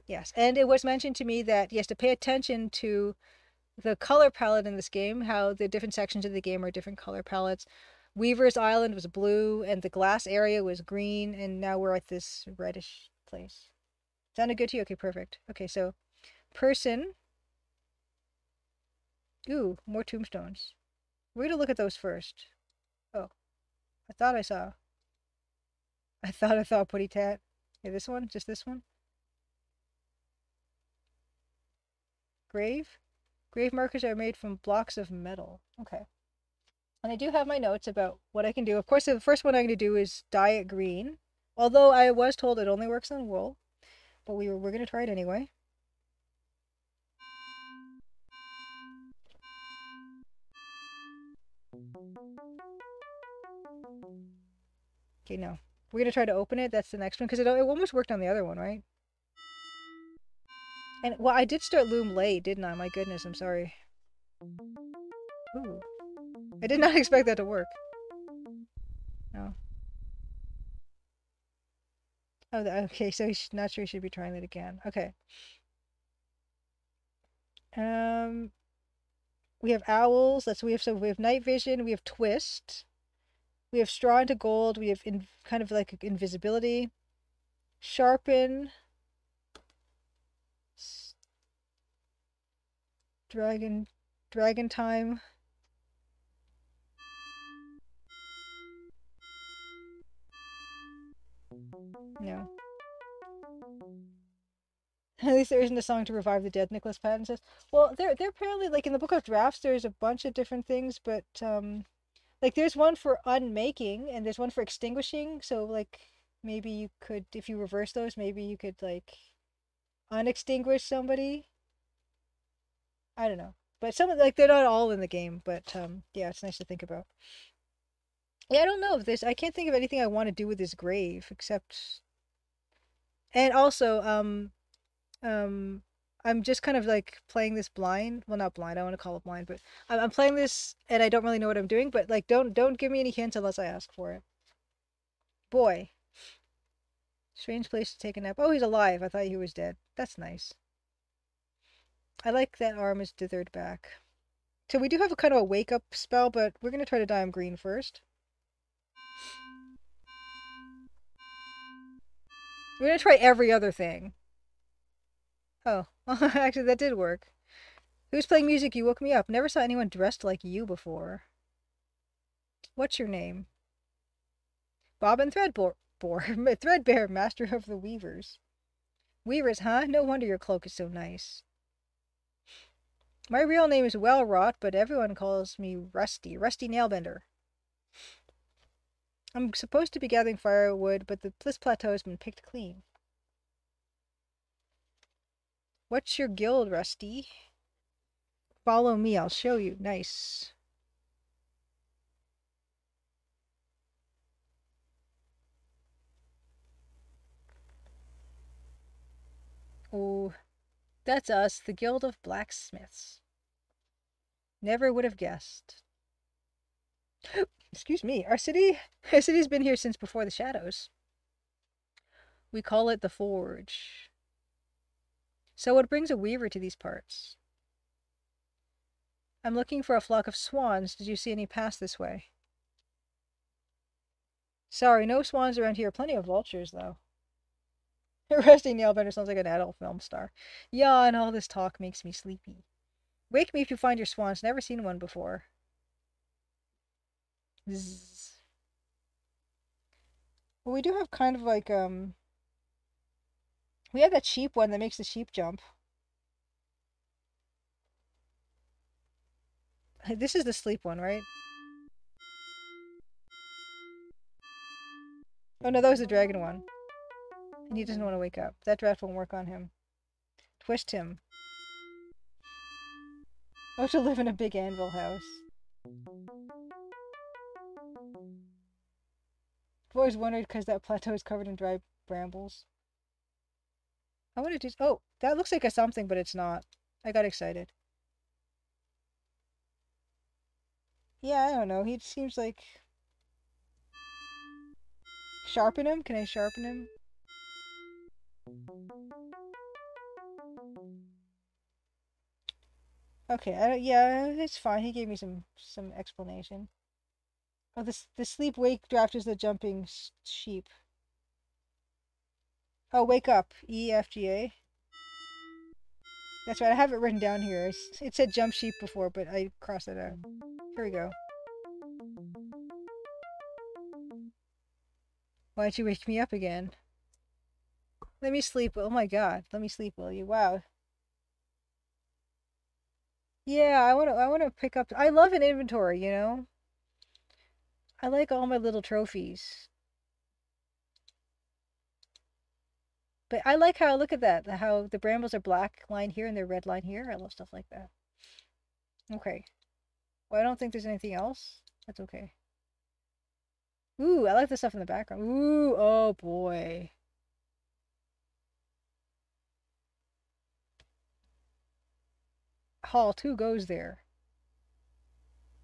Yes, and it was mentioned to me that yes, to pay attention to the color palette in this game, how the different sections of the game are different color palettes. Weaver's Island was blue, and the glass area was green, and now we're at this reddish place. Sounded good to you? Okay, perfect. Okay, so person. Ooh, more tombstones. We're gonna look at those first. Oh, I thought I saw. I saw a putty tat. Okay, this one? Just this one? Grave? Grave markers are made from blocks of metal. Okay. And I do have my notes about what I can do. Of course, the first one I'm going to do is dye it green. Although I was told it only works on wool. But we're going to try it anyway. Okay, no. We're going to try to open it. That's the next one. Because it almost worked on the other one, right? And, well, I did start Loom late, didn't I? My goodness, I'm sorry. Ooh. I did not expect that to work. No. Oh, okay, so he's not sure he should be trying that again. Okay. Um, we have owls. We have night vision. We have twist. We have straw into gold. We have kind of like invisibility. Sharpen. Dragon time. No. At least there isn't a song to revive the dead, Nicholas Patton says. Well, they're apparently, like, in the Book of Drafts, there's a bunch of different things, but, like, there's one for unmaking, and there's one for extinguishing, so, like, maybe you could, if you reverse those, maybe you could, like, unextinguish somebody. I don't know. But some of, like, they're not all in the game, but, yeah, it's nice to think about. Yeah, I don't know if this, I can't think of anything I want to do with this grave, except, and also, um, I'm just kind of like playing this blind. Well, not blind. I want to call it blind, but I'm playing this and I don't really know what I'm doing. But like, don't give me any hints unless I ask for it. Boy, strange place to take a nap. Oh, he's alive. I thought he was dead. That's nice. I like that arm is dithered back. So we do have a kind of a wake up spell, but we're gonna try to dye him green first. We're gonna try every other thing. Oh, actually that did work. Who's playing music? You woke me up. Never saw anyone dressed like you before. What's your name? Bob and Threadbare, master of the weavers. Weavers, huh? No wonder your cloak is so nice. My real name is Wellwrought, but everyone calls me Rusty Nailbender. I'm supposed to be gathering firewood, but this plateau has been picked clean. What's your guild, Rusty? Follow me, I'll show you. Nice. Oh, that's us, the Guild of Blacksmiths. Never would have guessed. Excuse me, our city's been here since before the shadows. We call it the Forge. So what brings a weaver to these parts? I'm looking for a flock of swans. Did you see any pass this way? Sorry, no swans around here. Plenty of vultures, though. Rusty Nailbender sounds like an adult film star. Yeah, and all this talk makes me sleepy. Wake me if you find your swans. Never seen one before. Zzz. Well, we do have kind of like, we have that sheep one that makes the sheep jump. This is the sleep one, right? Oh no, that was the dragon one. And he doesn't want to wake up. That draft won't work on him. Twist him. Oh, to live in a big anvil house. I've always wondered because that plateau is covered in dry brambles. I want to do. Oh, that looks like a something, but it's not. I got excited. Yeah, I don't know. He seems like. Sharpen him? Can I sharpen him? Okay, yeah, it's fine. He gave me some explanation. Oh, the sleep wake draft is the jumping sheep. Oh, wake up. EFGA. That's right. I have it written down here. It said jump sheep before, but I crossed it out. Here we go. Why don't you wake me up again? Let me sleep. Oh my God. Let me sleep, will you? Wow. Yeah, I wanna pick up. I love an inventory, you know? I like all my little trophies. But I like how, look at that, how the brambles are black line here and they're red line here. I love stuff like that. Okay. Well, I don't think there's anything else. That's okay. Ooh, I like the stuff in the background. Ooh, oh boy. Hall 2 goes there.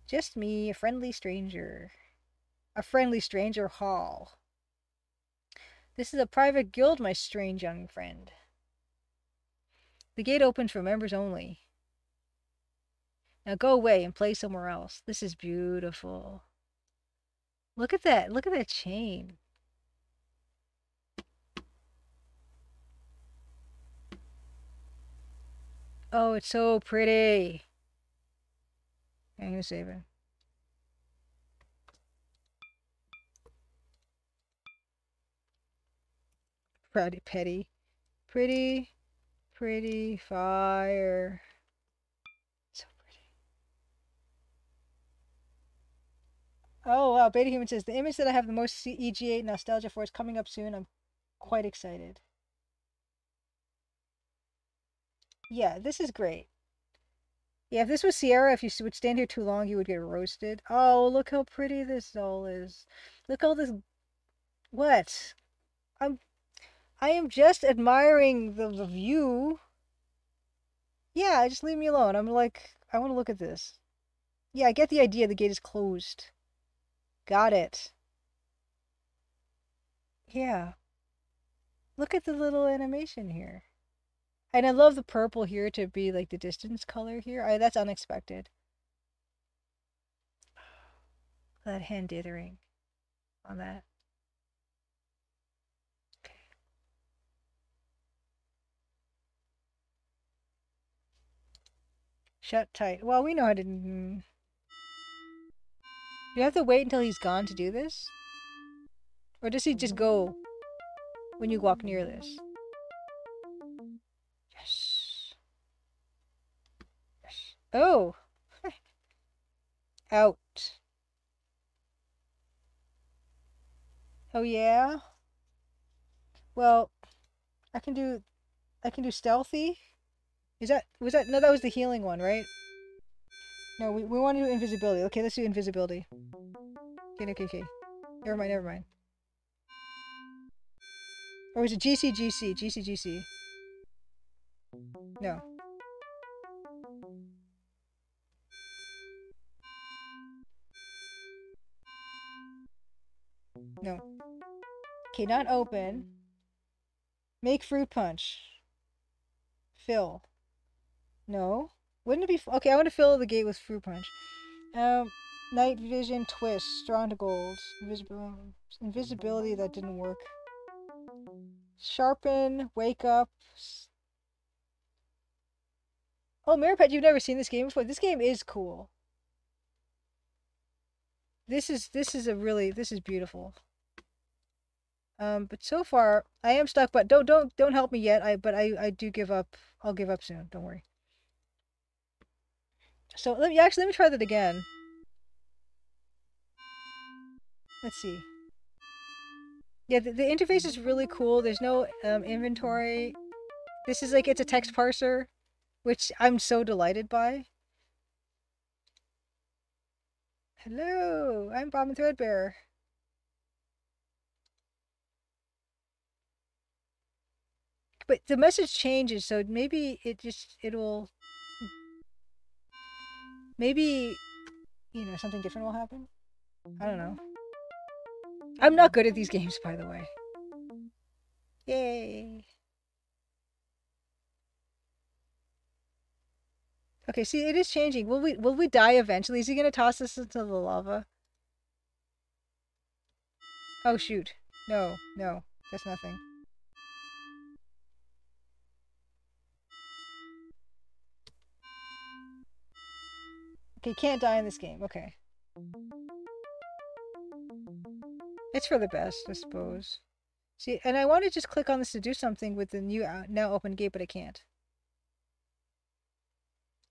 Just me, a friendly stranger. A friendly stranger hall. This is a private guild, my strange young friend. The gate opens for members only. Now go away and play somewhere else. This is beautiful. Look at that. Look at that chain. Oh, it's so pretty. I'm gonna save it. Petty. Pretty. Pretty fire. So pretty. Oh, wow. Beta Human says, the image that I have the most EGA nostalgia for is coming up soon. I'm quite excited. Yeah, this is great. Yeah, if this was Sierra, if you would stand here too long, you would get roasted. Oh, look how pretty this all is. Look all this. What? I'm. I am just admiring the view. Yeah, just leave me alone. I'm like, I want to look at this. Yeah, I get the idea. The gate is closed. Got it. Yeah. Look at the little animation here. And I love the purple here to be like the distance color here. That's unexpected. That hand dithering on that. Okay. Shut tight. Well, we know how to. Do you have to wait until he's gone to do this? Or does he just go when you walk near this? Yes. Yes. Oh! Out. Oh yeah? Well, I can do stealthy. No, that was the healing one, right? No, we want to do invisibility. Okay, let's do invisibility. Okay. Never mind. Or is it GC? GC. No. No. Okay, not open. Make fruit punch. Fill. No. Wouldn't it be... Okay, I want to fill the gate with fruit punch. Night vision twist. Strong to gold. Invisibility, that didn't work. Sharpen. Wake up. Oh, Mirror you've never seen this game before. This game is cool. This is beautiful. But so far I am stuck. But don't help me yet. I do give up. I'll give up soon. Don't worry. So let me try that again. Let's see. Yeah, the interface is really cool. There's no inventory. This is like, it's a text parser, which I'm so delighted by. Hello, I'm Bob and Threadbare. But the message changes, so maybe it'll maybe, you know, something different will happen. I don't know. I'm not good at these games, by the way. Yay. Okay, see, it is changing. Will we die eventually? Is he gonna toss us into the lava? Oh shoot. No, no. That's nothing. Okay, can't die in this game. Okay. It's for the best, I suppose. See, and I want to just click on this to do something with the new now open gate, but I can't.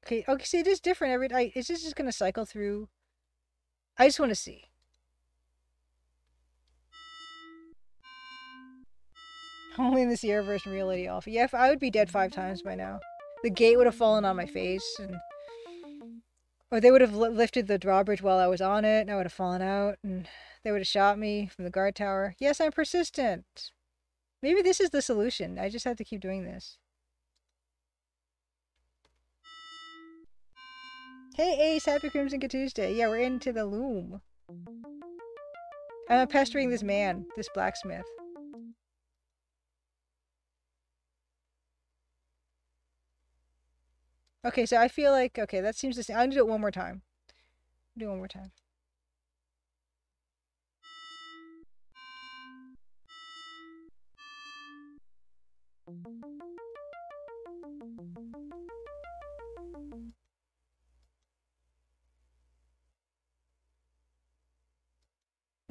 Okay, okay, see, it is different is this just gonna cycle through? I just want to see. Only in the Sierra version reality off. Yeah, if I would be dead 5 times by now. The gate would have fallen on my face, or they would have lifted the drawbridge while I was on it, and I would have fallen out, and they would have shot me from the guard tower. Yes, I'm persistent. Maybe this is the solution. I just have to keep doing this. Hey Ace, happy Crimson Good Tuesday. Yeah, we're into the Loom. I'm pestering this man, this blacksmith. Okay, so I feel like, okay, that seems the same. I'm gonna do it one more time. Do it one more time.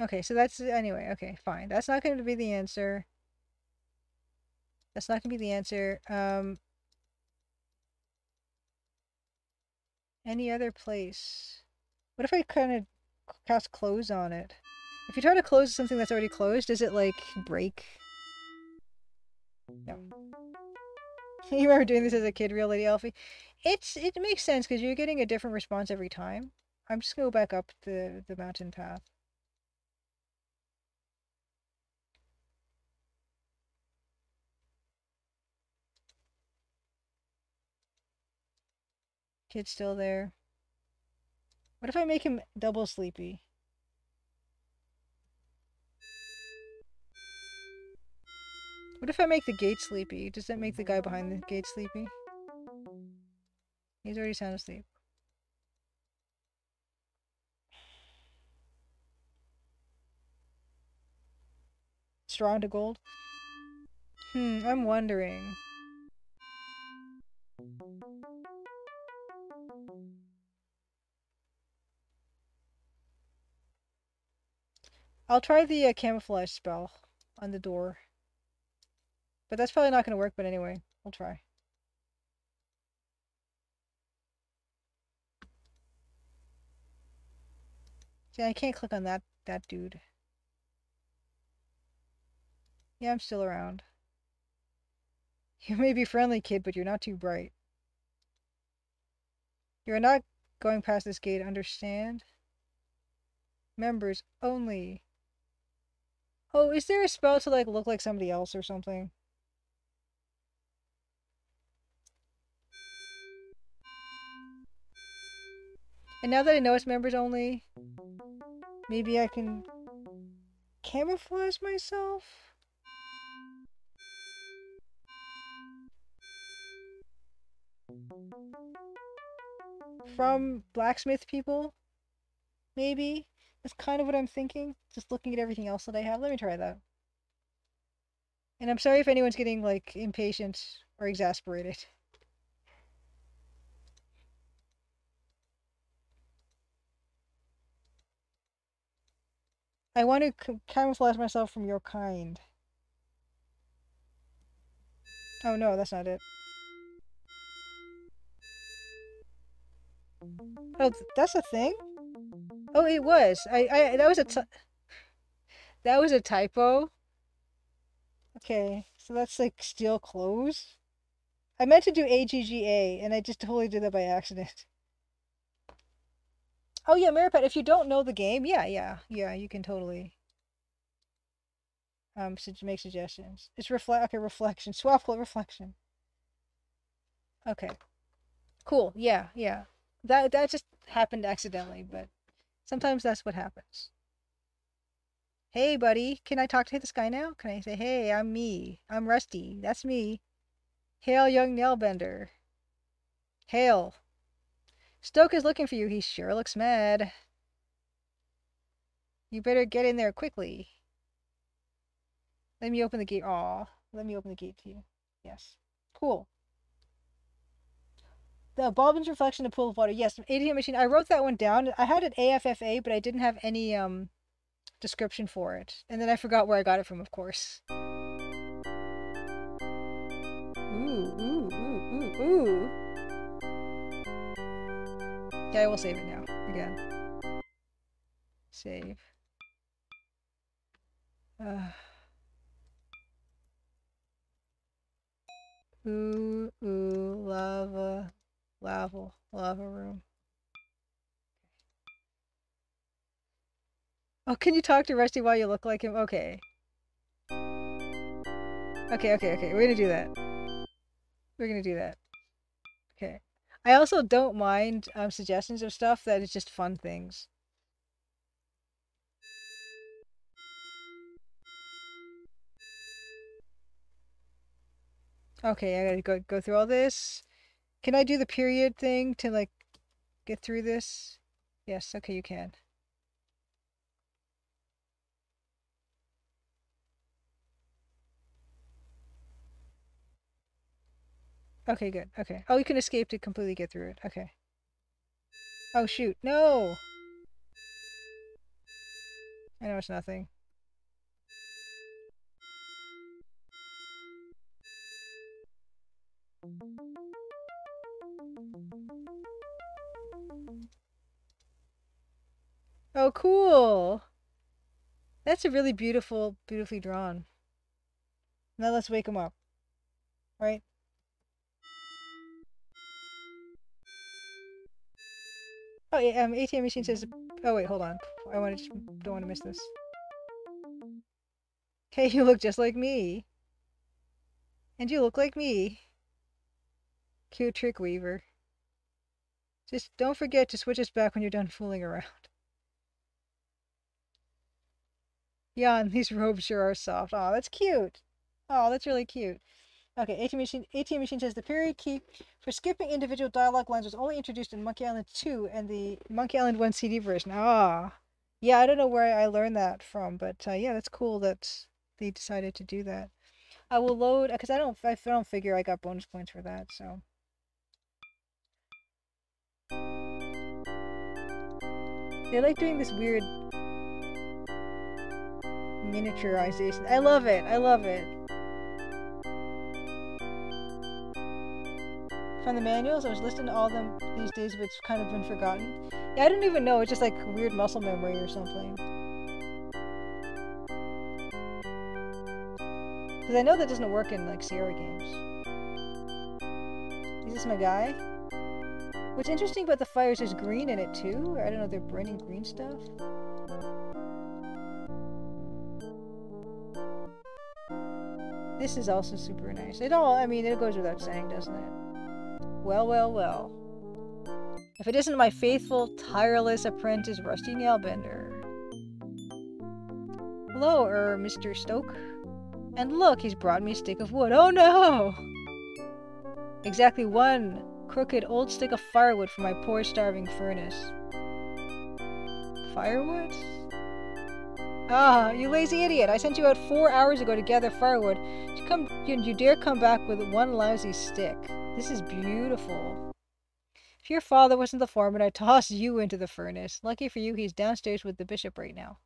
Okay, so that's, anyway, okay, fine. That's not going to be the answer. That's not going to be the answer. Any other place? What if I kind of cast close on it? If you try to close something that's already closed, does it, like, break? No. You remember doing this as a kid, real Lady Elfie? It makes sense because you're getting a different response every time. I'm just gonna go back up the mountain path. Kid's still there. What if I make him double sleepy? What if I make the gate sleepy? Does that make the guy behind the gate sleepy? He's already sound asleep. Straw into gold? I'm wondering. I'll try the camouflage spell on the door. But that's probably not going to work, but anyway, we'll try. See, I can't click on that dude. Yeah, I'm still around. You may be friendly, kid, but you're not too bright. You're not going past this gate, understand? Members only. Oh, is there a spell to, like, look like somebody else or something? And now that I know it's members only, maybe I can camouflage myself? From blacksmith people? Maybe? That's kind of what I'm thinking. Just looking at everything else that I have. Let me try that. And I'm sorry if anyone's getting, like, impatient or exasperated. I want to camouflage myself from your kind. Oh no, that's not it. Oh, that's a thing? Oh, it was. That was that was a typo. Okay, so that's like steal clothes. I meant to do EGA, and I just totally did that by accident. Oh yeah, Maripet, if you don't know the game, yeah, you can totally make suggestions. It's okay, reflection. Swap reflection. Okay. Cool. Yeah. That just happened accidentally, but sometimes that's what happens. Hey, buddy, can I talk to this guy now? Can I say, hey, I'm me. I'm Rusty. That's me. Hail, young nailbender. Hail. Stoke is looking for you. He sure looks mad. You better get in there quickly. Let me open the gate. Aw, let me open the gate to you. Yes. Cool. The Bobbin's reflection in a pool of water. Yes, ATM machine. I wrote that one down. I had an AFFA, but I didn't have any description for it. And then I forgot where I got it from, of course. Ooh. Okay, I will save it now. Again. Save. Lava room. Oh, can you talk to Rusty while you look like him? Okay. Okay. We're gonna do that. We're gonna do that. Okay. I also don't mind suggestions of stuff that is just fun things. Okay, I gotta go through all this. Can I do the period thing to like get through this? Yes, okay, you can. Okay, good. Okay. Oh, you can escape to completely get through it. Okay. Oh, shoot. No! I know it's nothing. Oh, cool! That's a really beautifully drawn. Now let's wake him up. Right? Oh, yeah, ATM machine says... Oh, wait, hold on. I don't want to miss this. Hey, you look just like me. And you look like me. Cute trick weaver. Just don't forget to switch us back when you're done fooling around. Jan, these robes sure are soft. Aw, that's cute. Oh, that's really cute. Okay, ATM machine says the period key for skipping individual dialogue lines was only introduced in Monkey Island 2 and the Monkey Island 1 CD version. Ah. Yeah, I don't know where I learned that from, but yeah, that's cool that they decided to do that. I will load because I don't figure I got bonus points for that, so. They like doing this weird miniaturization. I love it. I love it. From the manuals, I was listening to all of them these days, but it's kind of been forgotten. Yeah, I don't even know. It's just like weird muscle memory or something. Because I know that doesn't work in like Sierra games. Is this my guy? What's interesting about the fire is there's green in it too. I don't know, they're burning green stuff. This is also super nice. It goes without saying, doesn't it? Well. If it isn't my faithful, tireless apprentice, Rusty Nailbender. Hello, Mr. Stoke. And look, he's brought me a stick of wood. Oh no! Exactly one crooked old stick of firewood for my poor starving furnace. Firewood? Ah, you lazy idiot! I sent you out 4 hours ago to gather firewood. You dare come back with one lousy stick. This is beautiful. If your father wasn't the foreman, I'd toss you into the furnace. Lucky for you, he's downstairs with the bishop right now.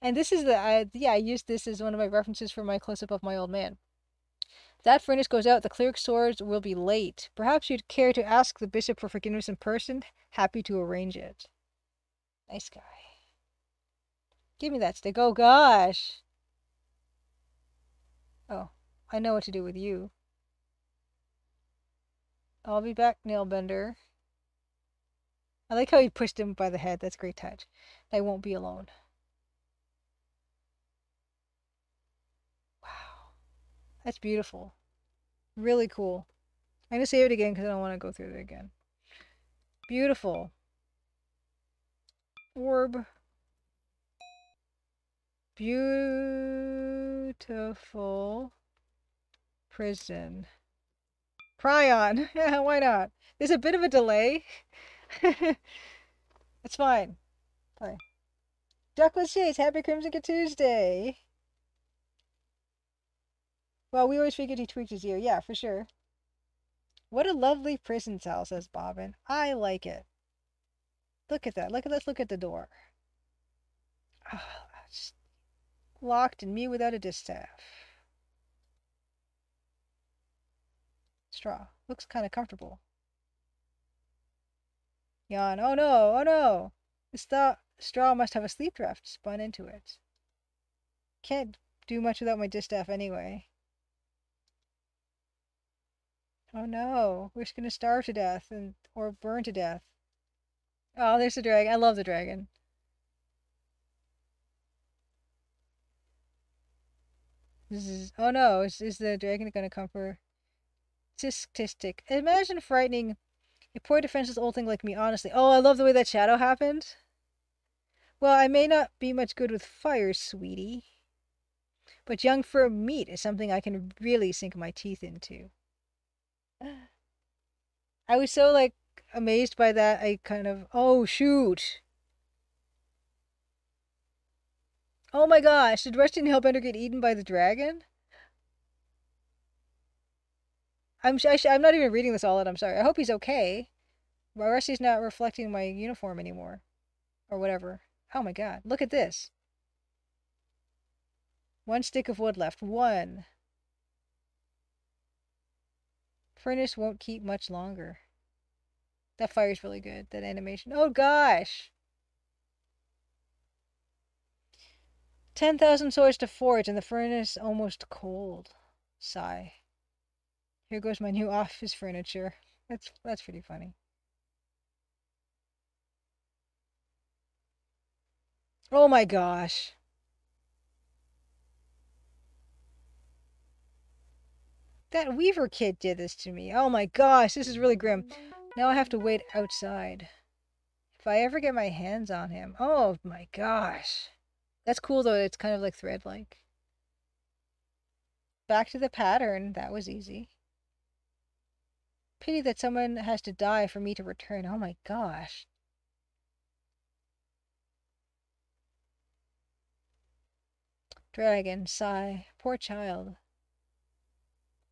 And this is I used this as one of my references for my close-up of my old man. If that furnace goes out, the cleric's swords will be late. Perhaps you'd care to ask the bishop for forgiveness in person? Happy to arrange it. Nice guy. Give me that stick. Oh, gosh. Oh, I know what to do with you. I'll be back, Nailbender. I like how he pushed him by the head. That's a great touch. I won't be alone. Wow. That's beautiful. Really cool. I'm going to save it again because I don't want to go through it again. Beautiful. Orb. Beautiful. Prison. Prion. Yeah, why not? There's a bit of a delay. It's fine. Fine. Duckless Shades, happy Crimson Tuesday. Well, we always figured he tweaked his ear. Yeah, for sure. What a lovely prison cell, says Bobbin. I like it. Look at that. Let's look at the door. Oh, it's locked and me without a distaff. Straw. Looks kind of comfortable. Yawn. Oh no, oh no. This straw must have a sleep draft spun into it. Can't do much without my distaff anyway. Oh no, we're just gonna starve to death or burn to death. Oh, there's the dragon. I love the dragon. Oh no, is the dragon gonna come for statistic? Imagine frightening a poor defenseless old thing like me, honestly. Oh, I love the way that shadow happened. Well, I may not be much good with fire, sweetie, but young firm meat is something I can really sink my teeth into. I was so like amazed by that. I kind of, oh shoot. Oh my gosh, did Rusty Hellbender get eaten by the dragon? I'm not even reading this all out. I'm sorry. I hope he's okay. Rusty's not reflecting my uniform anymore, or whatever. Oh my god, look at this. One stick of wood left. One. Furnace won't keep much longer. That fire's really good. That animation. Oh gosh. 10,000 swords to forge and the furnace almost cold. Sigh. Here goes my new office furniture. That's pretty funny. Oh my gosh. That Weaver kid did this to me. Oh my gosh, this is really grim. Now I have to wait outside. If I ever get my hands on him. Oh my gosh. That's cool though, it's kind of like thread-like. Back to the pattern. That was easy. Pity that someone has to die for me to return. Oh my gosh. Dragon, sigh. Poor child.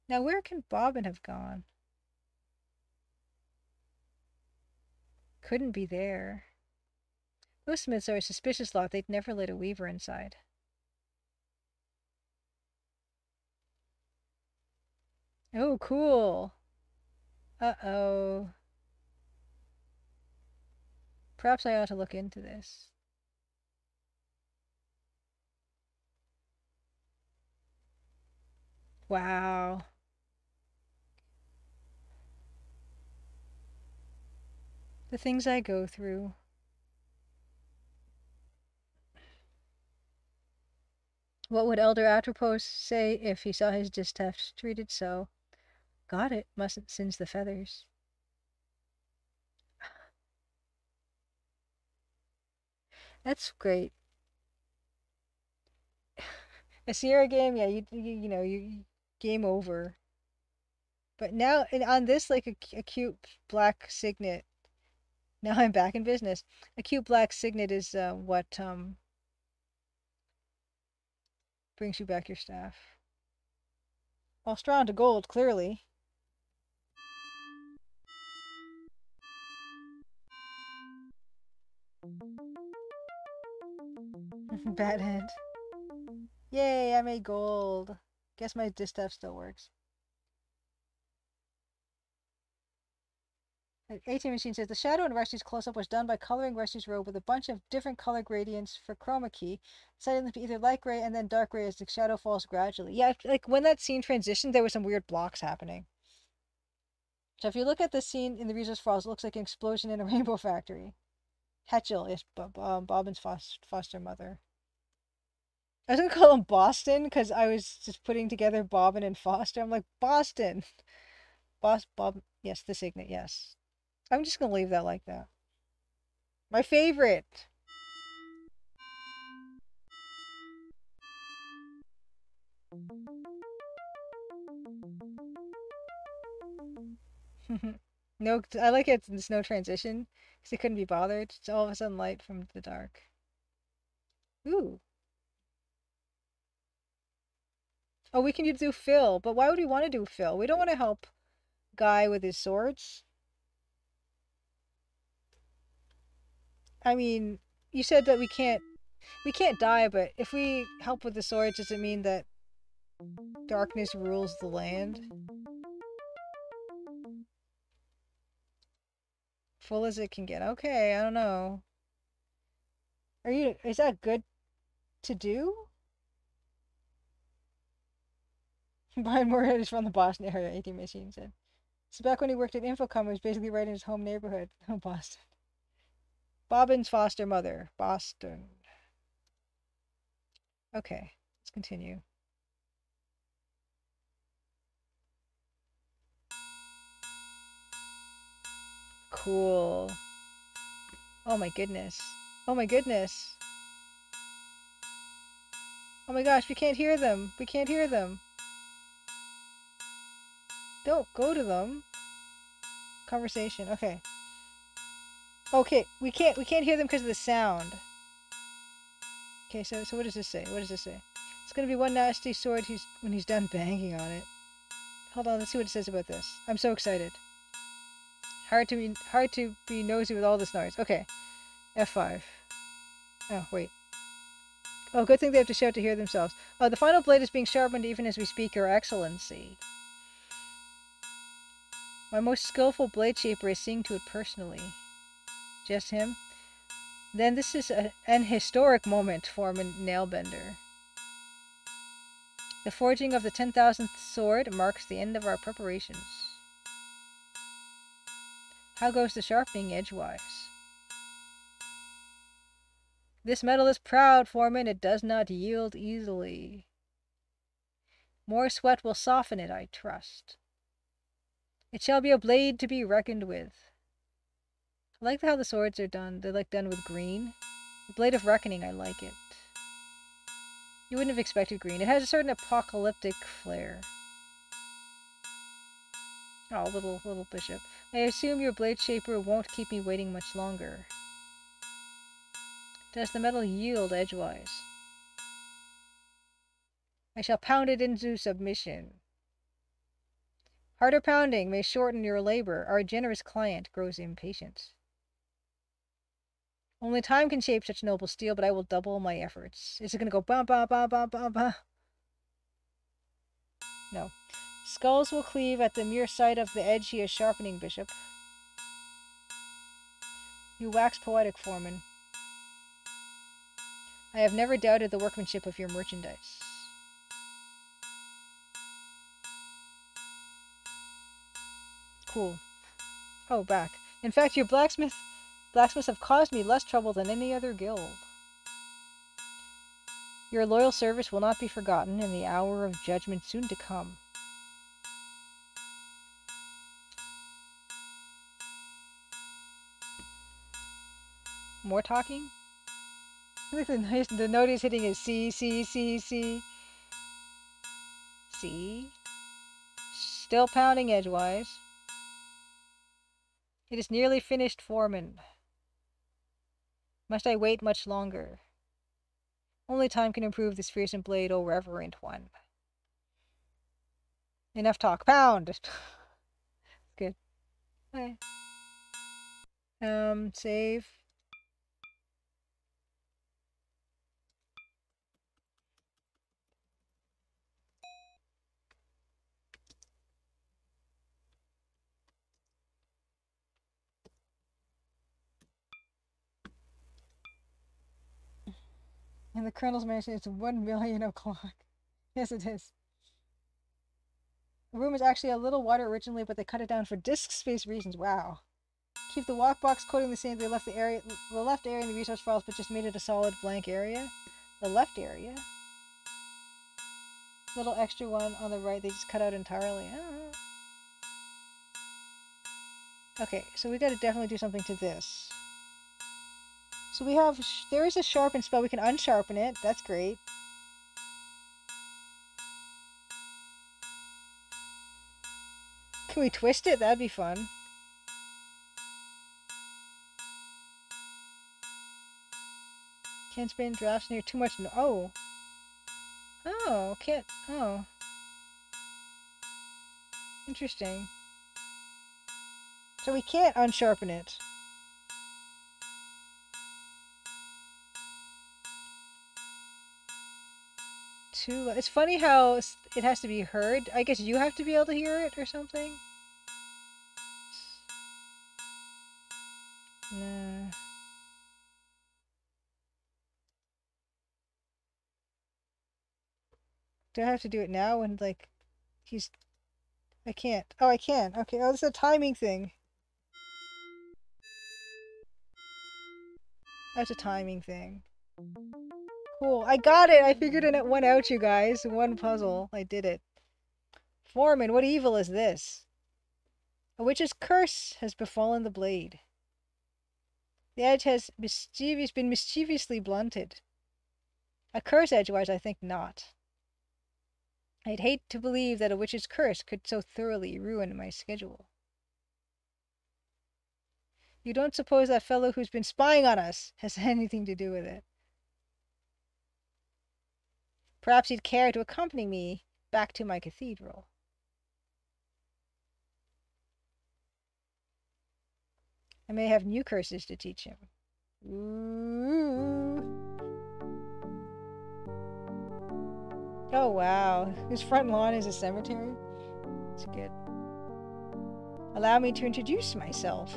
Now where can Bobbin have gone? Couldn't be there. Those Smiths are a suspicious lot. They'd never let a weaver inside. Oh, cool. Uh-oh. Perhaps I ought to look into this. Wow. The things I go through. What would Elder Atropos say if he saw his distaff treated so? Got it. Mustn't singe the feathers. That's great. A Sierra game, yeah, you know, you game over. But now, and on this, like a cute black signet. Now I'm back in business. A cute black signet is what brings you back your staff. Well, strong to gold, clearly. Bad end. Yay, I made gold. Guess my distaff still works. 18 Machine says the shadow in Rusty's close-up was done by coloring Rusty's robe with a bunch of different color gradients for chroma key, setting them to either light gray and then dark gray as the shadow falls gradually. Yeah, like when that scene transitioned, there were some weird blocks happening. So if you look at the scene in the Reader's Falls, it looks like an explosion in a rainbow factory. Hetchel is Bobbin's foster mother. I was gonna call him Boston because I was just putting together Bobbin and Foster. I'm like, Boston. Bob. Yes, the signet, yes. I'm just gonna leave that like that. My favorite. No, I like it. There's no transition because he couldn't be bothered. It's all of a sudden light from the dark. Ooh. Oh, we can do Phil, but why would we want to do Phil? We don't want to help Guy with his swords. I mean, you said that we can't die, but if we help with the swords, does it mean that darkness rules the land? Full as it can get. Okay, I don't know. Is that good to do? Brian Moorhead is from the Boston area, 18 Machine said. So back when he worked at Infocom, he was basically right in his home neighborhood. Oh, Boston. Bobbin's foster mother. Boston. Okay, let's continue. Cool. Oh my goodness. Oh my goodness. Oh my gosh, we can't hear them. We can't hear them. Don't go to them. Conversation. Okay. Okay, we can't hear them because of the sound. Okay, so what does this say? What does this say? It's gonna be one nasty sword when he's done banging on it. Hold on, let's see what it says about this. I'm so excited. Hard to be nosy with all this noise. Okay. F5. Oh, wait. Oh, good thing they have to shout to hear themselves. Oh, the final blade is being sharpened even as we speak, Your Excellency. My most skillful blade shaper is seeing to it personally. Just him? Then this is an historic moment for a nailbender. The forging of the 10,000th sword marks the end of our preparations. How goes the sharpening edgewise? This metal is proud, Foreman. It does not yield easily. More sweat will soften it, I trust. It shall be a blade to be reckoned with. I like how the swords are done. They're like done with green. The blade of reckoning, I like it. You wouldn't have expected green. It has a certain apocalyptic flair. Oh, little bishop. I assume your blade shaper won't keep me waiting much longer. Does the metal yield edgewise? I shall pound it into submission. Harder pounding may shorten your labor. Our generous client grows impatient. Only time can shape such noble steel, but I will double my efforts. Is it going to go ba ba ba ba ba ba? No. Skulls will cleave at the mere sight of the edge he is sharpening, Bishop. You wax poetic, Foreman. I have never doubted the workmanship of your merchandise. Cool. Oh, back. In fact, your blacksmiths have caused me less trouble than any other guild. Your loyal service will not be forgotten in the hour of judgment soon to come. More talking? I think the note he's hitting is C, C, C, C. C. Still pounding edgewise. It is nearly finished, Foreman. Must I wait much longer? Only time can improve this fearsome blade, O reverent one. Enough talk. Pound! Good. Okay. Save. And the Colonel's mansion is 1 million o'clock. Yes, it is. The room is actually a little wider originally, but they cut it down for disk space reasons. Wow. Keep the walk box coating the same. They left the left area in the resource files, but just made it a solid blank area. The left area. Little extra one on the right, they just cut out entirely. Okay, so we gotta definitely do something to this. So we have, there is a sharpen spell. We can unsharpen it. That's great. Can we twist it? That'd be fun. Can't spin drafts near too much. Oh. Oh, can't. Oh. Interesting. So we can't unsharpen it. It's funny how it has to be heard. I guess you have to be able to hear it or something. Nah. Do I have to do it now when, like, he's... I can't. Oh, I can. Okay, oh, this is a timing thing. That's a timing thing. Cool. I got it! I figured it one out, you guys. One puzzle. I did it. Foreman, what evil is this? A witch's curse has befallen the blade. The edge has been mischievously blunted. A curse edgewise, I think not. I'd hate to believe that a witch's curse could so thoroughly ruin my schedule. You don't suppose that fellow who's been spying on us has anything to do with it? Perhaps he'd care to accompany me back to my cathedral. I may have new curses to teach him. Ooh. Oh wow, his front lawn is a cemetery? It's good. Allow me to introduce myself.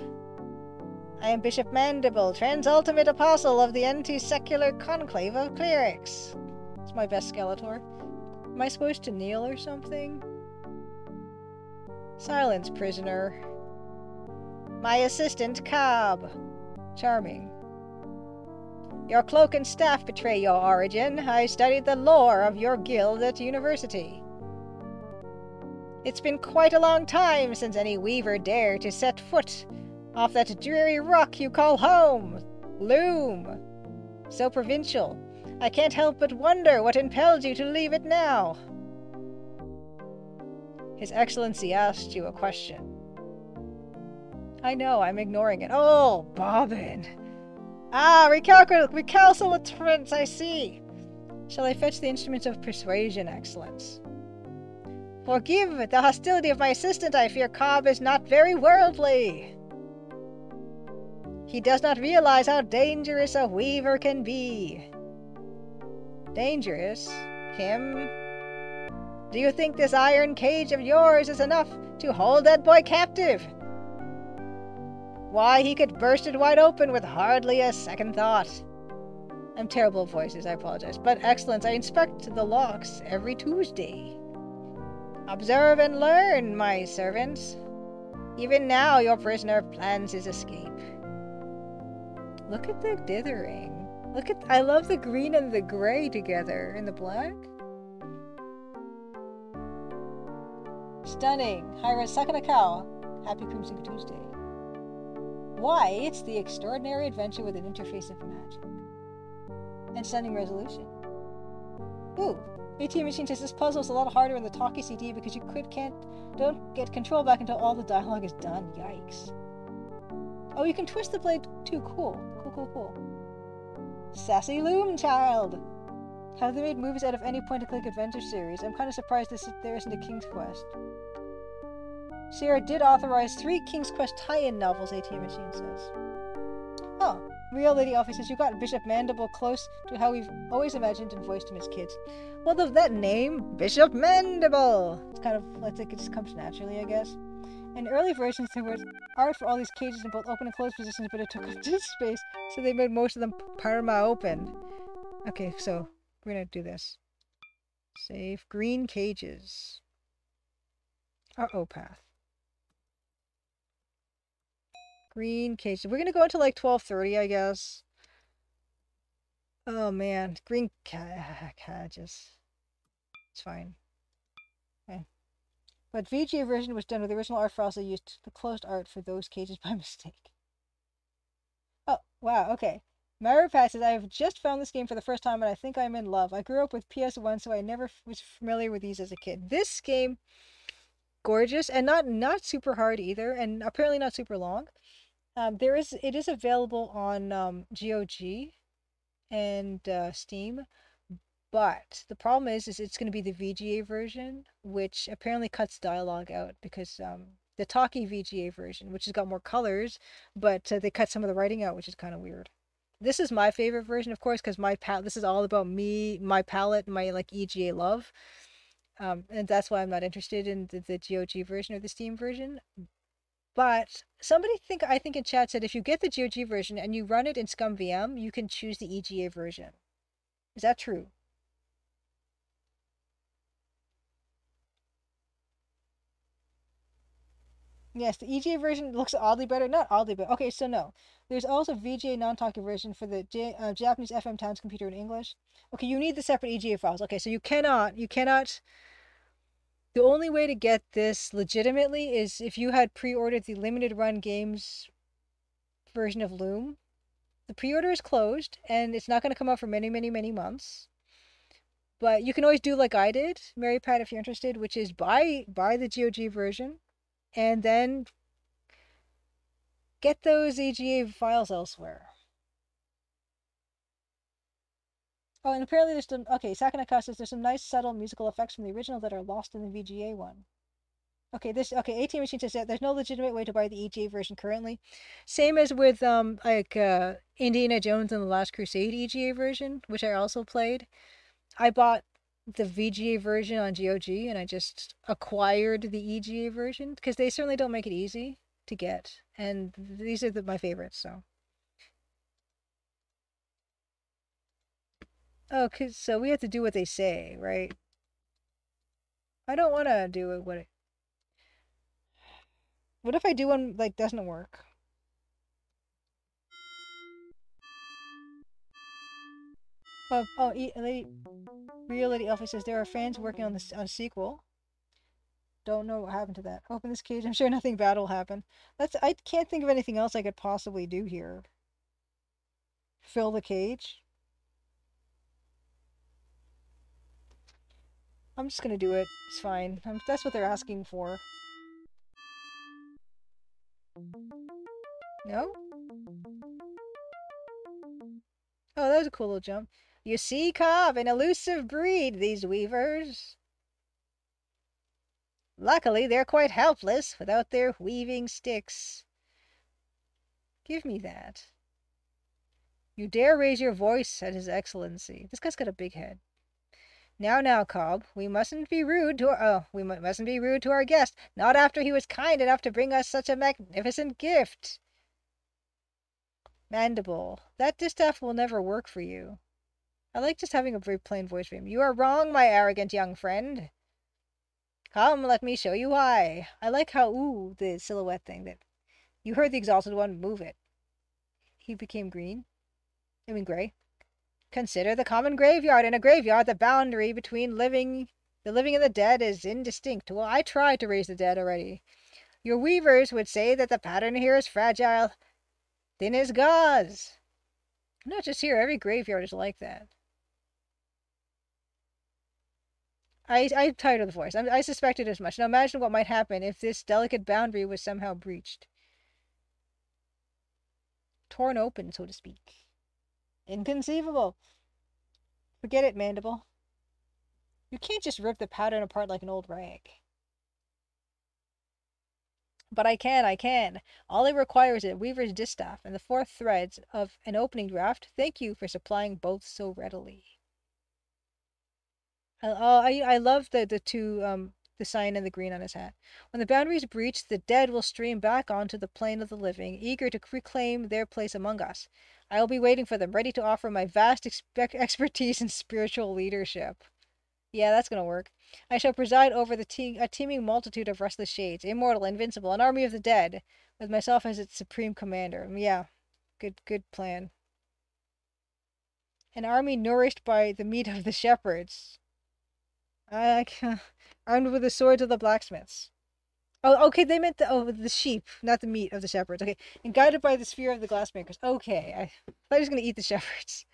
I am Bishop Mandible, Transultimate Apostle of the Anti-Secular Conclave of Clerics. It's my best Skeletor. Am I supposed to kneel or something? Silence, prisoner. My assistant, Cobb. Charming. Your cloak and staff betray your origin. I studied the lore of your guild at university. It's been quite a long time since any weaver dared to set foot off that dreary rock you call home, Loom. So provincial. I can't help but wonder what impelled you to leave it now. His Excellency asked you a question. I know, I'm ignoring it. Oh, Bobbin. Ah, recalcitrance, I see. Shall I fetch the instruments of persuasion, Excellence? Forgive the hostility of my assistant. I fear Cobb is not very worldly. He does not realize how dangerous a weaver can be. Dangerous? Him? Do you think this iron cage of yours is enough to hold that boy captive? Why, he could burst it wide open with hardly a second thought. I'm terrible at voices, I apologize. But, Excellence, I inspect the locks every Tuesday. Observe and learn, my servants. Even now your prisoner plans his escape. Look at the dithering. I love the green and the gray together. And the black. Stunning. Hira Sakanakawa. Happy Crimson Tuesday. Why, it's the extraordinary adventure with an interface of magic. And stunning resolution. Ooh. ATM Machine says this puzzle is a lot harder in the talkie CD because you don't get control back until all the dialogue is done. Yikes. Oh, you can twist the blade too. Cool. Cool. Sassy Loom child! Have they made movies out of any point-and-click adventure series? I'm kind of surprised there isn't a King's Quest. Sierra did authorize 3 King's Quest tie-in novels, ATM Machine says. Oh, Real Lady Alfie says you got Bishop Mandible close to how we've always imagined and voiced him as kids. Well, that name, Bishop Mandible! It's kind of, I think it just comes naturally, I guess. In early versions, there was art for all these cages in both open and closed positions, but it took up disk space, so they made most of them parma open. Okay, so we're gonna do this. Save green cages. Uh-oh, path. Green cages. We're gonna go until like 12:30, I guess. Oh man, green cages. It's fine. Okay. But VGA version was done with the original art files. They used the closed art for those cages by mistake. Oh, wow, okay. Maripat says, I have just found this game for the first time and I think I'm in love. I grew up with PS1, so I never was familiar with these as a kid. This game, gorgeous, and not super hard either, and apparently not super long. It is available on GOG, and Steam. But the problem is it's going to be the VGA version, which apparently cuts dialogue out because the talkie VGA version, which has got more colors, but they cut some of the writing out, which is kind of weird. This is my favorite version, of course, because this is all about me, my palette, my like EGA love. And that's why I'm not interested in the GOG version or the Steam version. But I think in chat said if you get the GOG version and you run it in ScumVM, you can choose the EGA version. Is that true? Yes, the EGA version looks oddly better. Not oddly, but okay. So no, there's also VGA non-talkie version for the Japanese FM Towns computer in English. Okay, you need the separate EGA files. Okay, so you cannot. The only way to get this legitimately is if you had pre-ordered the limited run games version of Loom. The pre-order is closed, and it's not going to come out for many, many, many months. But you can always do like I did, Mary Pat, if you're interested, which is buy the GOG version, and then get those EGA files elsewhere. Oh, and apparently there's some Sakanaka says there's some nice subtle musical effects from the original that are lost in the VGA one. ATM Machine says that there's no legitimate way to buy the EGA version currently. Same as with Indiana Jones and the Last Crusade EGA version, which I also played. I bought the VGA version on GOG and I just acquired the EGA version because they certainly don't make it easy to get. And these are my favorites, so. Oh, so we have to do what they say, right? I don't want to do it. What if I do one like doesn't work? Real Lady Alpha says there are fans working on this on a sequel. Don't know what happened to that. Open this cage. I'm sure nothing bad will happen. I can't think of anything else I could possibly do here. Fill the cage. I'm just gonna do it. It's fine. That's what they're asking for. No? Oh, that was a cool little jump. You see, Cobb, an elusive breed, these weavers. Luckily, they're quite helpless without their weaving sticks. Give me that. You dare raise your voice, said His Excellency. This guy's got a big head. Now, Cobb, we mustn't be rude to our guest. Not after he was kind enough to bring us such a magnificent gift. Mandible, that distaff will never work for you. I like just having a very plain voice for him. You are wrong, my arrogant young friend. Come, let me show you why. I like how, the silhouette thing that you heard the exalted one move it. He became green. I mean, gray. Consider the common graveyard. In a graveyard, the boundary between the living and the dead is indistinct. Well, I tried to raise the dead already. Your weavers would say that the pattern here is fragile, thin as gauze. Not just here, every graveyard is like that. I'm tired of the voice. I suspected as much. Now imagine what might happen if this delicate boundary was somehow breached. Torn open, so to speak. Inconceivable. Forget it, Mandible. You can't just rip the pattern apart like an old rag. But I can. All it requires is a weaver's distaff and the 4 threads of an opening draft. Thank you for supplying both so readily. I love the two the sign and the green on his hat. When the boundary is breached, the dead will stream back onto the plane of the living, eager to reclaim their place among us. I will be waiting for them, ready to offer my vast expertise in spiritual leadership. Yeah, that's gonna work. I shall preside over a teeming multitude of restless shades, immortal, invincible, an army of the dead, with myself as its supreme commander. Yeah, good plan. An army nourished by the meat of the shepherds. Armed with the swords of the blacksmiths. Oh, okay, they meant the sheep, not the meat of the shepherds. Okay, and guided by the spear of the glassmakers. Okay, I thought I was going to eat the shepherds.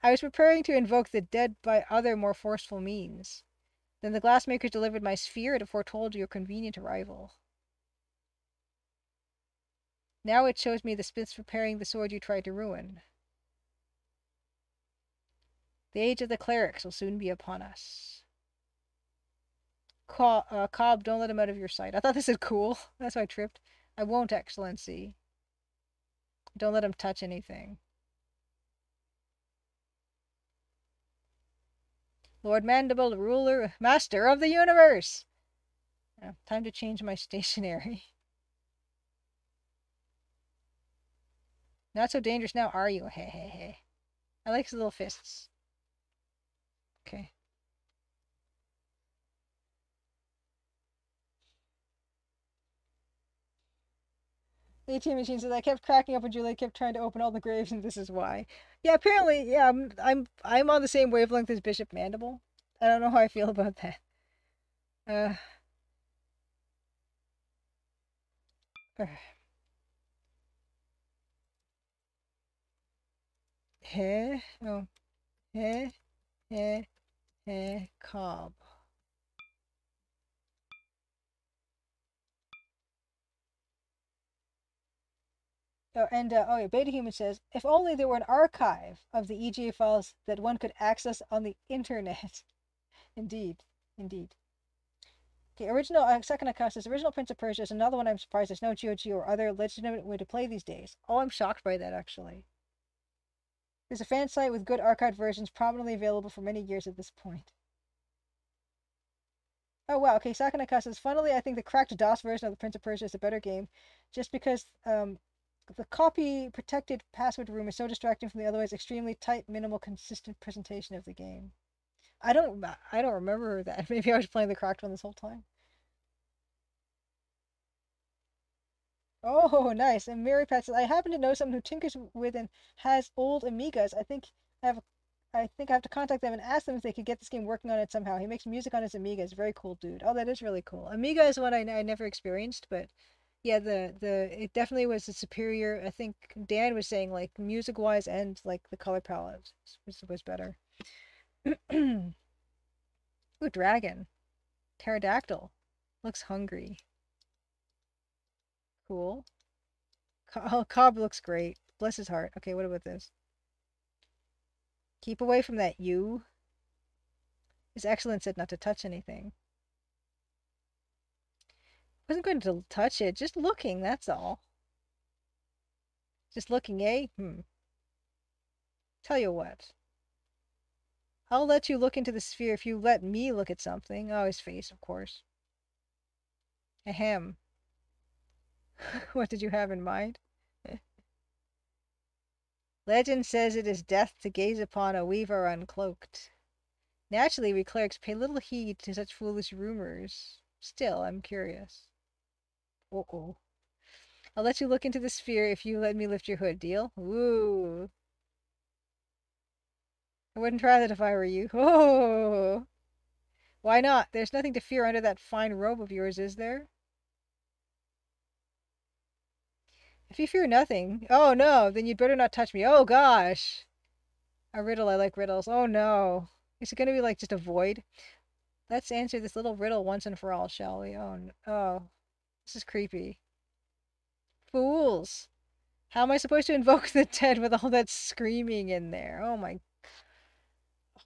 I was preparing to invoke the dead by other, more forceful means. Then the glassmakers delivered my sphere and foretold your convenient arrival. Now it shows me the smiths preparing the sword you tried to ruin. The age of the clerics will soon be upon us. Cobb, don't let him out of your sight. I thought this is cool. That's why I tripped. I won't, Excellency. Don't let him touch anything. Lord Mandible, ruler, master of the universe. Time to change my stationery. Not so dangerous now, are you? Hey, hey, hey. I like his little fists. Okay. The ATM machine says I kept cracking up when Julie kept trying to open all the graves, and this is why. Yeah, apparently, yeah, I'm on the same wavelength as Bishop Mandible. I don't know how I feel about that. Uh, heh, oh, heh, heh, heh, Cobb. Oh, and oh yeah, Beta Human says, if only there were an archive of the EGA files that one could access on the internet. Indeed, indeed. Okay, original second account says original Prince of Persia is another one I'm surprised there's no GOG or other legitimate way to play these days. Oh, I'm shocked by that actually. There's a fan site with good archived versions prominently available for many years at this point. Oh wow, okay, Sakanaka says, funnily, I think the cracked DOS version of the Prince of Persia is a better game, just because the copy protected password room is so distracting from the otherwise extremely tight, minimal, consistent presentation of the game. I don't remember that. Maybe I was playing the cracked one this whole time. Oh, nice. And Mary Pat says, I happen to know someone who tinkers with and has old Amigas. I think I have to contact them and ask them if they could get this game working on it somehow. He makes music on his Amiga. It's a very cool dude. Oh, that is really cool. Amiga is one I never experienced, but yeah, it definitely was a superior. I think Dan was saying like music wise and like the color palette was better. Ooh, dragon, pterodactyl, looks hungry. Cool. Oh, Cobb looks great. Bless his heart. Okay, what about this? Keep away from that, you. His Excellence said not to touch anything. I wasn't going to touch it, just looking, that's all. Just looking, eh? Tell you what. I'll let you look into the sphere if you let me look at something. Oh, his face, of course. Ahem. What did you have in mind? Legend says it is death to gaze upon a weaver uncloaked. Naturally, we clerics pay little heed to such foolish rumors. Still, I'm curious. Uh-oh. I'll let you look into the sphere if you let me lift your hood, deal? Ooh. I wouldn't try that if I were you. Oh. Why not? There's nothing to fear under that fine robe of yours, is there? If you fear nothing. Oh no, then you'd better not touch me. Oh gosh. A riddle, I like riddles. Oh no. Is it gonna be like just a void? Let's answer this little riddle once and for all, shall we? Oh. This is creepy. Fools. How am I supposed to invoke the dead with all that screaming in there? Oh my.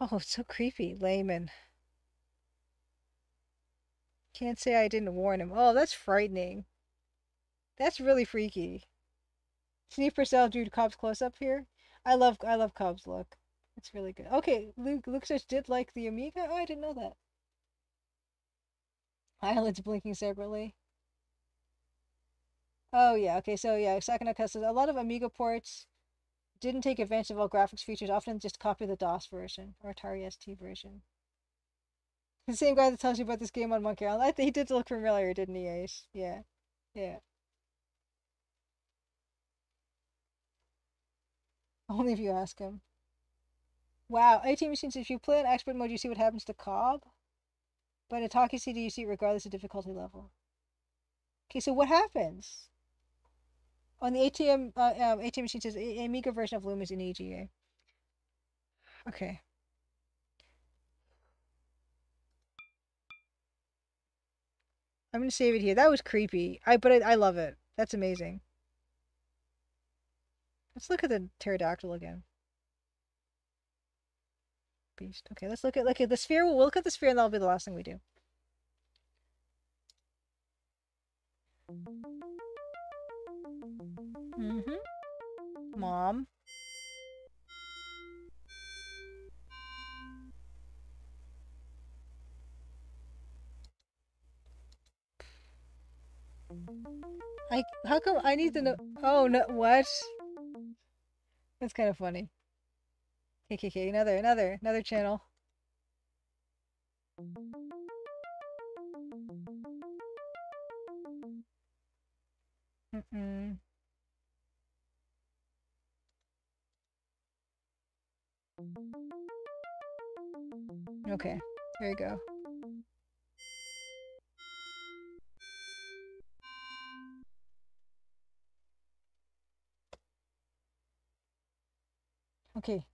Oh, it's so creepy. Layman. Can't say I didn't warn him. Oh, that's frightening. That's really freaky. Steve Purcell drew Cobb's close up here. I love Cobb's look. It's really good. Okay, Luke says did like the Amiga. Oh, I didn't know that. Eyelids blinking separately. Oh yeah. Okay, so yeah, Sakanaka says a lot of Amiga ports didn't take advantage of all graphics features. Often just copy the DOS version or Atari ST version. The same guy that tells you about this game on Monkey Island. I think he did look familiar, didn't he, Ace? Yeah. Yeah. Only if you ask him. Wow, 18 machines. If you play in expert mode, you see what happens to Cobb. But in a talkie CD, you see it regardless of difficulty level. Okay, so what happens? On the ATM machine says Amiga version of Loom is in EGA. Okay. I'm gonna save it here. That was creepy. But I love it. That's amazing. Let's look at the pterodactyl again. Beast. Okay, let's look at the sphere. We'll look at the sphere, and that'll be the last thing we do. Mom. How come I need to know? Oh no, what? That's kind of funny. KKK, another channel. Mm-mm. Okay, there you go. Okay.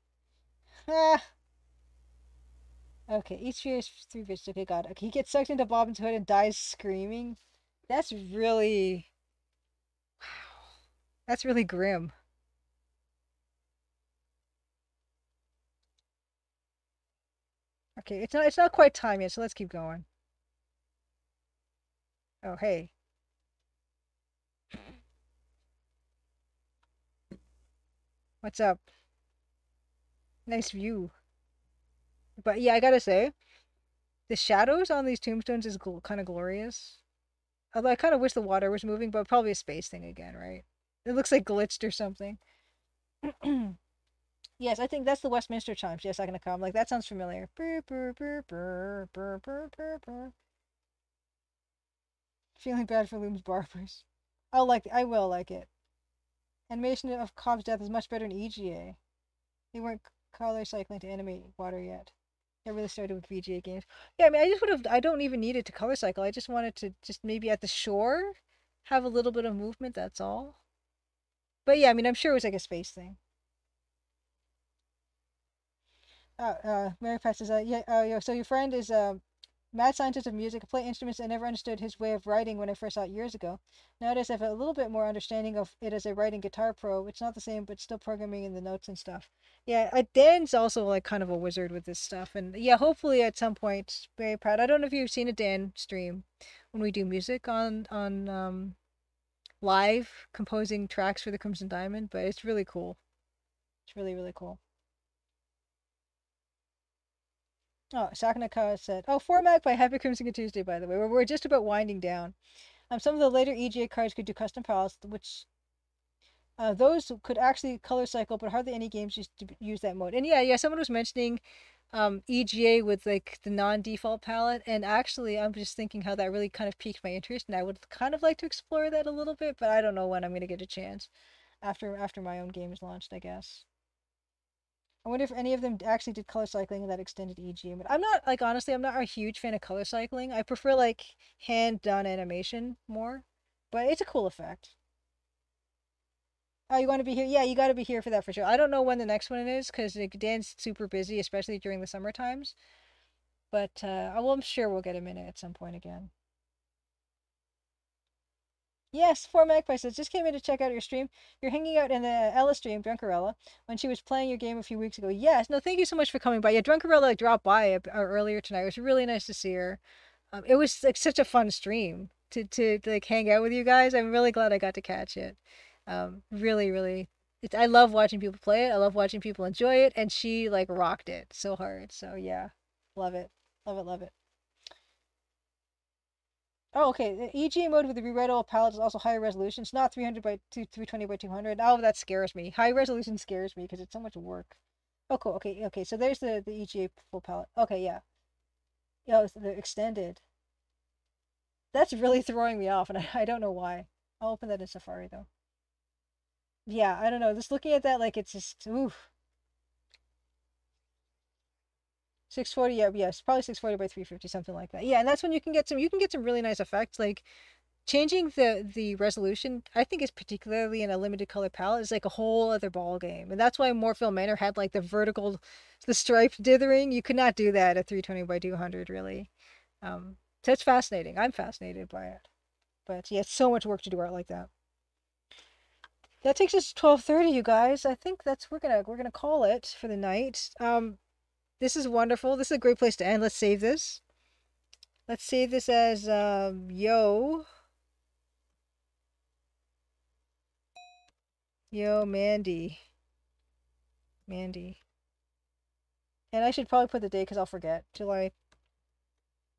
Ah. Okay, each sphere is 3 bits. Okay, got it. Okay, he gets sucked into Bobbin's hood and dies screaming. That's really... Wow. That's really grim. Okay, it's not quite time yet, so let's keep going. Oh, hey. What's up? Nice view. But yeah, I gotta say, the shadows on these tombstones is kind of glorious. Although I kind of wish the water was moving, but probably a space thing again, right? It looks like glitched or something. Yes, I think that's the Westminster chimes. Yes, I'm gonna come. Like that sounds familiar. Brr, brr, brr, brr, brr, brr, brr, brr. Feeling bad for Loom's barbers. I will like it. Animation of Cobb's death is much better in EGA. They weren't color cycling to animate water yet. It really started with VGA games. Yeah, I mean, I don't even need it to color cycle. I just wanted to just maybe at the shore have a little bit of movement, that's all. But yeah, I mean, I'm sure it was like a space thing. Mary Pat says, so your friend is mad scientist of music. I play instruments. I never understood his way of writing when I first saw it years ago. Nowadays, I have a little bit more understanding of it as a writing guitar pro. It's not the same, but still programming in the notes and stuff. Yeah, Dan's also like kind of a wizard with this stuff, and yeah, hopefully at some point, very proud. I don't know if you've seen a Dan stream when we do music on live composing tracks for the Crimson Diamond, but it's really cool. It's really cool. Oh, Sakanaka said, "Oh, format by Happy Crimson Tuesday." By the way, we're just about winding down. Some of the later EGA cards could do custom palettes, which those could actually color cycle, but hardly any games used to use that mode. And yeah, someone was mentioning EGA with like the non-default palette, and actually, I'm just thinking how that really kind of piqued my interest, and I would kind of like to explore that a little bit, but I don't know when I'm gonna get a chance after my own game is launched, I guess. I wonder if any of them actually did color cycling in that extended EGA. But I'm not like honestly, I'm not a huge fan of color cycling. I prefer like hand done animation more. But it's a cool effect. Oh, you want to be here? Yeah, you got to be here for that for sure. I don't know when the next one is because like, Dan's super busy, especially during the summer times. But I'm sure we'll get him in at some point again. Yes, Four Magpie says, just came in to check out your stream. You're hanging out in the Ella stream, Drunkarella, when she was playing your game a few weeks ago. Yes, no, thank you so much for coming by. Yeah, Drunkarella dropped by earlier tonight. It was really nice to see her. It was like such a fun stream to like hang out with you guys. I'm really glad I got to catch it. Really, I love watching people play it. I love watching people enjoy it, and she like rocked it so hard. So yeah, love it, love it. Oh, okay. The EGA mode with the rewritable palette is also higher resolution. It's not 300 by 320 by 200. Oh, that scares me. High resolution scares me because it's so much work. Oh, cool. Okay. So there's the EGA full palette. Okay, yeah. Yeah, it's the extended. That's really throwing me off, and I don't know why. I'll open that in Safari though. Yeah, I don't know. Just looking at that, like it's just oof. 640, yeah, it's probably 640 by 350, something like that. Yeah, and that's when you can get some really nice effects. Like changing the resolution, I think is particularly in a limited color palette is like a whole other ball game. And that's why Morphil Manor had like the striped dithering. You could not do that at 320 by 200 really. So it's fascinating. I'm fascinated by it. But yeah, it's so much work to do art like that. That takes us to 12:30, you guys. I think we're gonna call it for the night. This is wonderful. This is a great place to end. Let's save this. Let's save this as yo Mandy. Mandy. And I should probably put the date because I'll forget. July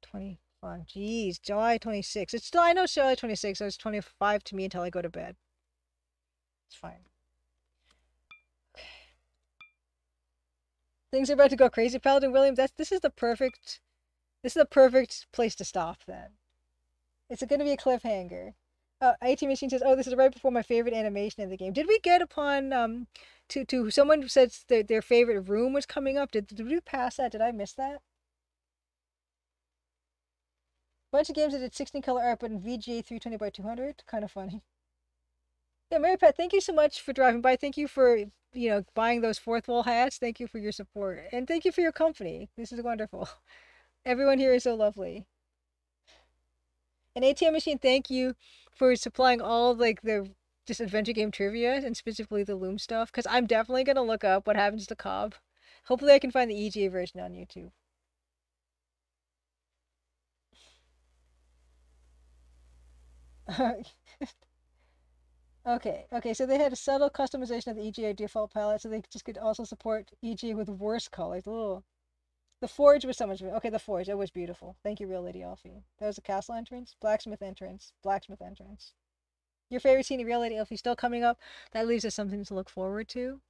25. Jeez, July 26. It's still, I know it's July 26, so it's 25 to me until I go to bed. It's fine. Okay. Things are about to go crazy, Paladin William. This is the perfect place to stop then. It's going to be a cliffhanger. IT Machine says, "Oh, this is right before my favorite animation in the game." Did we get upon to someone who said their favorite room was coming up? Did we pass that? Did I miss that? Bunch of games that did 16 color art, but in VGA 320 by 200. Kind of funny. Yeah, Mary Pat, thank you so much for driving by. Thank you for buying those fourth wall hats. Thank you for your support, and thank you for your company. This is wonderful. Everyone here is so lovely. And ATM Machine, thank you for supplying all like the just adventure game trivia and specifically the Loom stuff. Because I'm definitely gonna look up what happens to Cobb. Hopefully, I can find the EGA version on YouTube. Okay, so they had a subtle customization of the EGA default palette, so they just could also support EGA with worse colors. Oh, the Forge was so much. Okay, the Forge, that was beautiful. Thank you, Real Lady Elfie. That was a castle entrance, blacksmith entrance, blacksmith entrance. Your favorite scene, Real Lady Elfie, still coming up. That leaves us something to look forward to.